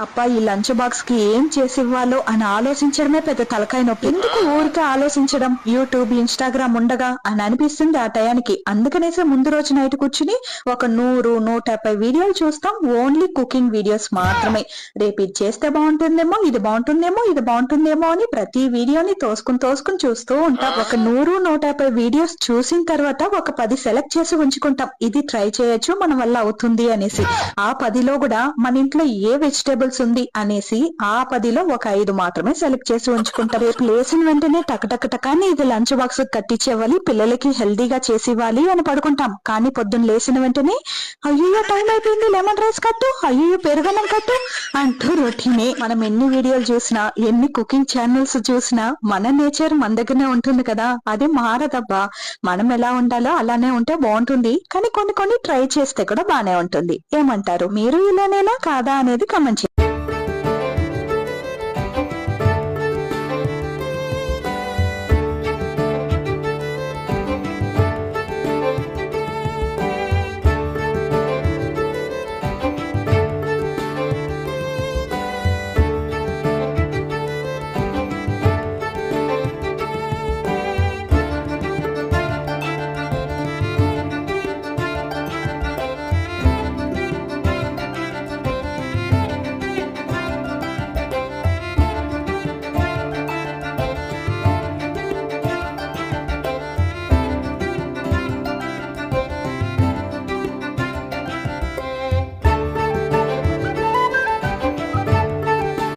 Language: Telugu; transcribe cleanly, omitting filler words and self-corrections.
అప్ప ఈ లంచ్ బాక్స్ కి ఏం చేసి ఇవ్వాలో అని ఆలోచించడమే పెద్ద తలకాయ నొప్పి. ఎందుకు ఊరికే ఆలోచించడం, యూట్యూబ్ ఇన్స్టాగ్రామ్ ఉండగా అని అనిపిస్తుంది ఆ టయానికి. అందుకనేసే ముందు రోజు నైట్ కూర్చుని ఒక 100-150 వీడియోలు చూస్తాం. ఓన్లీ కుకింగ్ వీడియోస్ మాత్రమే. రేపు ఇది చేస్తే బాగుంటుందేమో, ఇది బాగుంటుందేమో, ఇది బాగుంటుందేమో అని ప్రతి వీడియోని తోసుకుని చూస్తూ ఉంటాం. ఒక 100-150 వీడియోస్ చూసిన తర్వాత ఒక 10 సెలెక్ట్ చేసి ఉంచుకుంటాం. ఇది ట్రై చేయొచ్చు, మన వల్ల అవుతుంది అనేసి. ఆ 10లో కూడా మన ఇంట్లో ఏ వెజిటేబుల్స్ ఉంది అనేసి ఆ 10లో ఒక 5 మాత్రమే సెలెక్ట్ చేసి ఉంచుకుంటారు. రేపు లేసిన వెంటనే టకటకటకాని ఇది లంచ్ బాక్స్ కట్టించేవ్వాలి, పిల్లలకి హెల్దీగా చేసి ఇవ్వాలి అని పడుకుంటాం. కానీ పొద్దున్న లేచిన వెంటనే అయ్యో టైం అయిపోయింది, లెమన్ రైస్ కట్టు, అయ్యో పెరుగన్నం కట్టు అంటూ రొటీనే. మనం ఎన్ని వీడియోలు చూసినా, ఎన్ని కుకింగ్ ఛానల్స్ చూసినా మన నేచర్ మన దగ్గరనే ఉంటుంది కదా, అది మారదబ్బా. మనం ఎలా ఉండాలో అలానే ఉంటే బాగుంటుంది. కానీ కొన్ని ట్రై చేస్తే కూడా బానే ఉంటుంది. ఏమంటారు మీరు? ఇలానేనా కాదా అనేది కామెంట్ చేయండి.